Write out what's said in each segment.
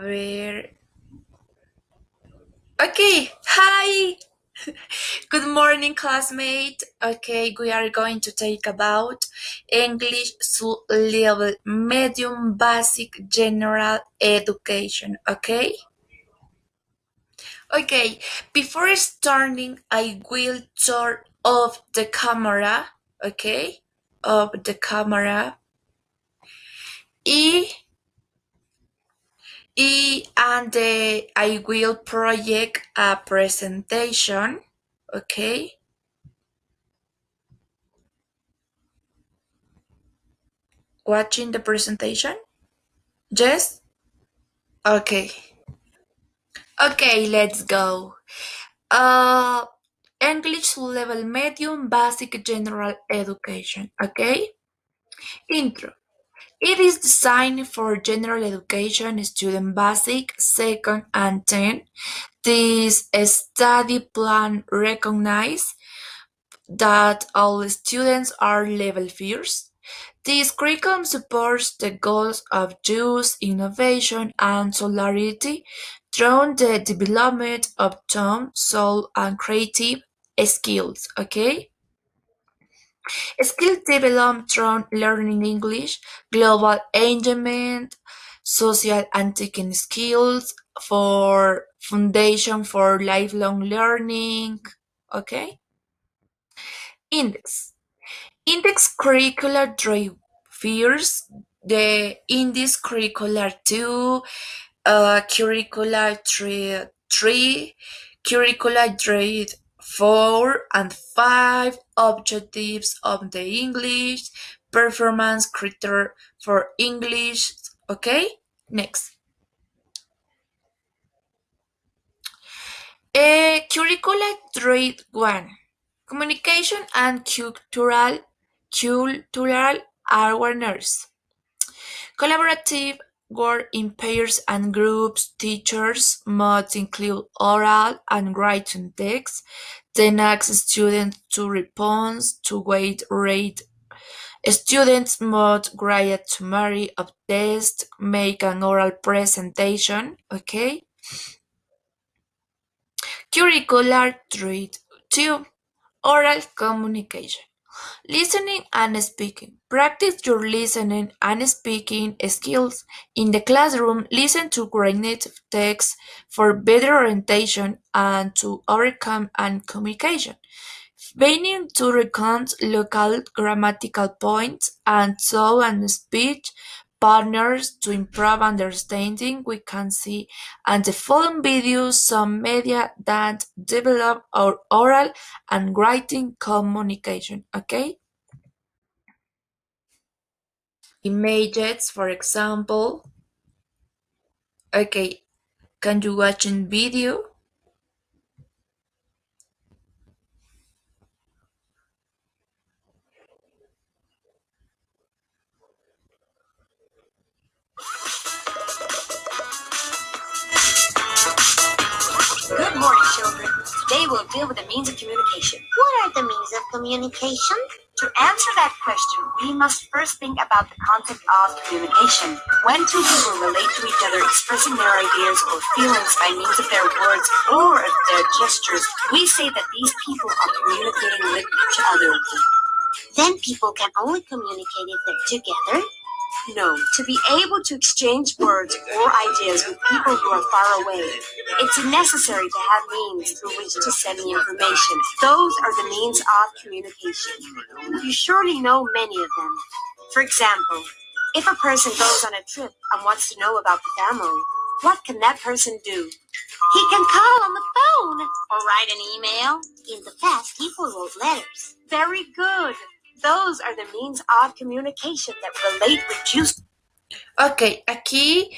ver. Okay, hi! Good morning, classmate. Okay, we are going to talk about English level medium basic general education. Okay, before starting, I will turn off the camera. Okay, off the camera. E I will project a presentation. Okay, watching the presentation? Yes? Okay. Okay, let's go. Uh, English level medium basic general education. Okay? Intro. It is designed for general education student basic, second and 10. This study plan recognizes that all students are level first. This curriculum supports the goals of youth, innovation, and solidarity through the development of tone, soul, and creative skills. Okay, skills developed through learning English, global engagement, social and thinking skills for foundation for lifelong learning. Okay, index. Index curricular drivers, the index curricular 2, curricular 3, curricular grade 4 and 5, objectives of the English, performance criteria for English. Okay, next. Curricular grade 1. Communication and cultural awareness. Collaborative work in pairs and groups. Teachers must include oral and written text, then ask students to respond to weight rate. Students must write a summary of test, make an oral presentation. Okay. Curricular treat 2. Oral communication. Listening and speaking. Practice your listening and speaking skills. In the classroom, listen to great native text for better orientation and to overcome and communication. Beginning to recount local grammatical points and so and speech partners to improve understanding. We can see and the following videos some media that develop our oral and writing communication. Okay, images, for example. Okay, can you watch in video? Good morning, children. Today we'll deal with the means of communication. What are the means of communication? To answer that question, we must first think about the concept of communication. When two people relate to each other expressing their ideas or feelings by means of their words or of their gestures, we say that these people are communicating with each other. Then people can only communicate if they're together. No, to be able to exchange words or ideas with people who are far away, it's necessary to have means through which to send the information. Those are the means of communication. You surely know many of them. For example, if a person goes on a trip and wants to know about the family, what can that person do? He can call on the phone Or write an email? In the past, people wrote letters. Very good. Those are the means of communication that relate with you. Okay, aquí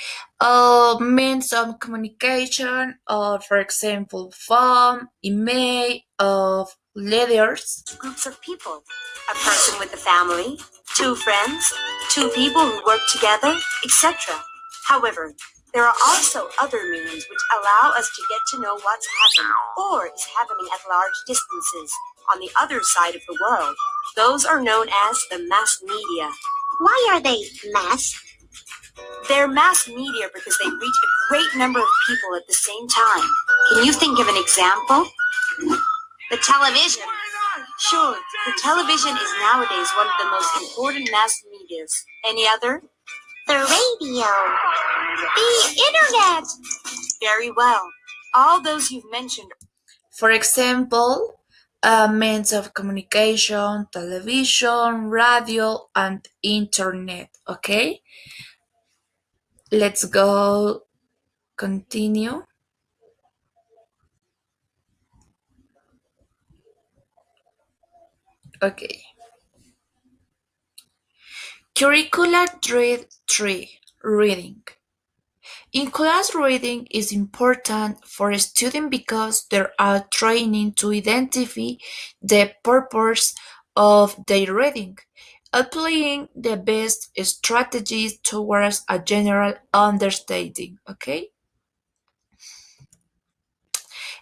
means of communication, for example, phone, email, of letters. Groups of people. A person with a family, two friends, two people who work together, etc. However, there are also other means which allow us to get to know what's happening or is happening at large distances on the other side of the world. Those are known as the mass media. Why are they mass? They're mass media because they reach a great number of people at the same time. Can you think of an example? The television. Sure, the television is nowadays one of the most important mass medias. Any other? The radio. The internet. Very well. All those you've mentioned. For example, means of communication, television, radio, and internet. Okay, let's go continue. Okay. Curricular Thread 3 Reading. In class reading is important for a student because they are training to identify the purpose of their reading, applying the best strategies towards a general understanding. Okay?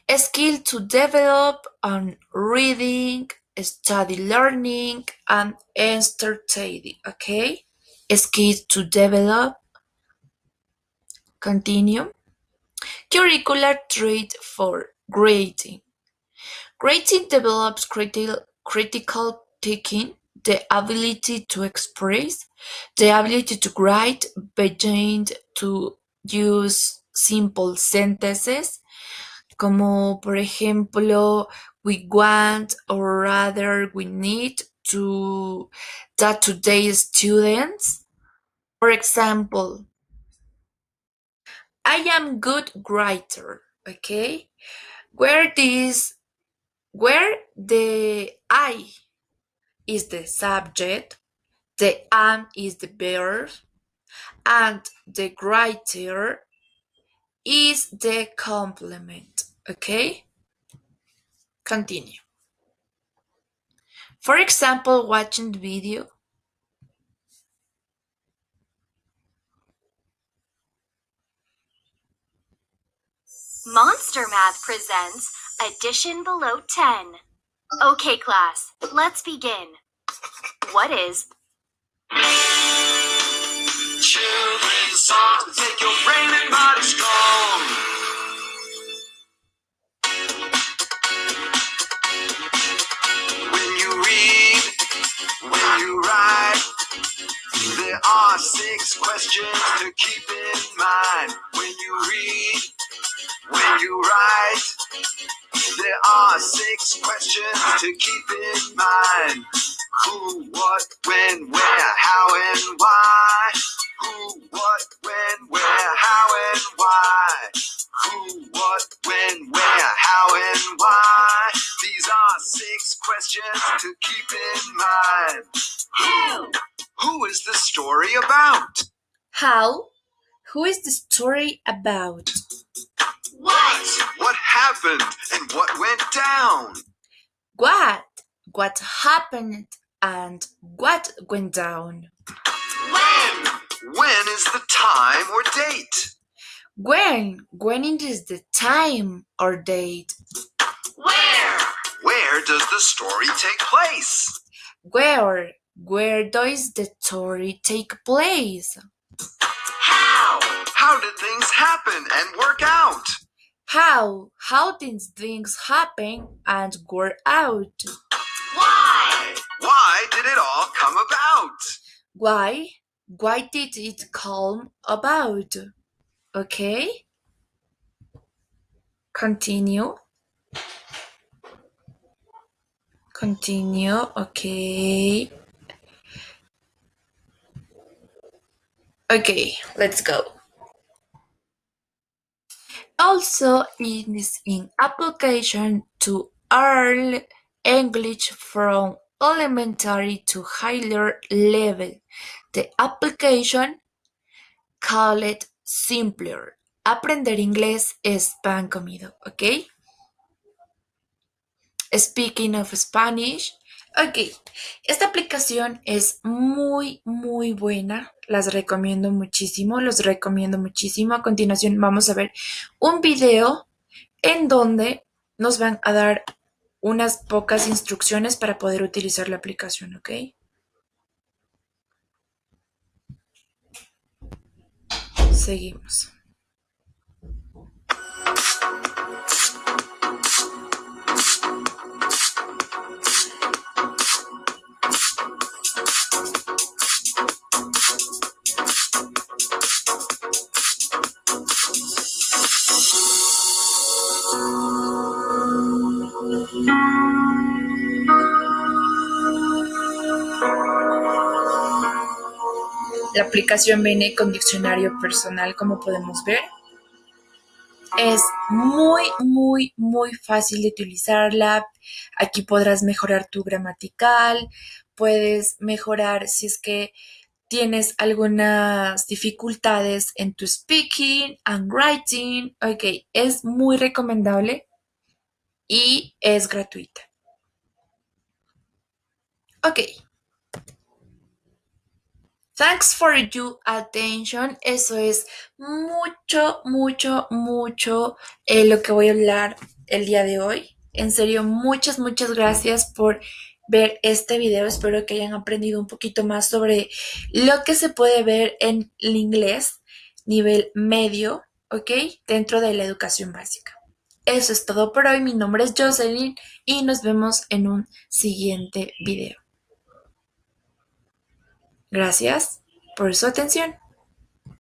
A skill to develop on reading, study learning, and entertaining. Okay? A skill to develop. Continue. Curricular trait for grading. Grading develops critical thinking, the ability to express, the ability to write, being to use simple sentences, como por ejemplo, we want or rather we need to that today's students. For example, I am good writer, okay? Where this where the I is the subject, the am is the verb, and the writer is the complement. Okay? Continue. For example, watching the video. Monster Math presents Addition Below 10. Okay, class, let's begin. What is Children's songs to make your brain and body strong. When you read, when you write, there are 6 questions to keep in mind. When you read, when you write, there are 6 questions to keep in mind. Who, what, when, where, how, and why. Who, what, when, where, how, and why. Who, what, when, where, how, and why. These are 6 questions to keep in mind. Who? Who is the story about? How? Who is the story about? What? What happened and what went down? What? What happened and what went down? When? When is the time or date? When? When is the time or date? Where? Where does the story take place? Where? Where does the story take place? How? How did things happen and work out? How? How did things happen and work out? Why? Why did it all come about? Why? Why did it come about? Okay? Continue. Continue. Okay. Okay, let's go. Also, it is in application to earn English from elementary to higher level. The application called simpler. Aprender inglés es pan comido, ¿ok? Speaking of Spanish. Ok, esta aplicación es muy, muy buena. Las recomiendo muchísimo, los recomiendo muchísimo. A continuación vamos a ver un video en donde nos van a dar unas pocas instrucciones para poder utilizar la aplicación, ¿ok? seguimos. La aplicación viene con diccionario personal, como podemos ver. Es muy fácil de utilizarla. Aquí podrás mejorar tu gramatical, puedes mejorar si es que tienes algunas dificultades en tu speaking and writing. Ok, es muy recomendable y es gratuita. Ok, thanks for your attention. Eso es mucho lo que voy a hablar el día de hoy. En serio, muchas gracias por ver este video. Espero que hayan aprendido un poquito más sobre lo que se puede ver en el inglés nivel medio, ¿ok? Dentro de la educación básica. Eso es todo por hoy. Mi nombre es Jocelyn y nos vemos en un siguiente video. Gracias por su atención.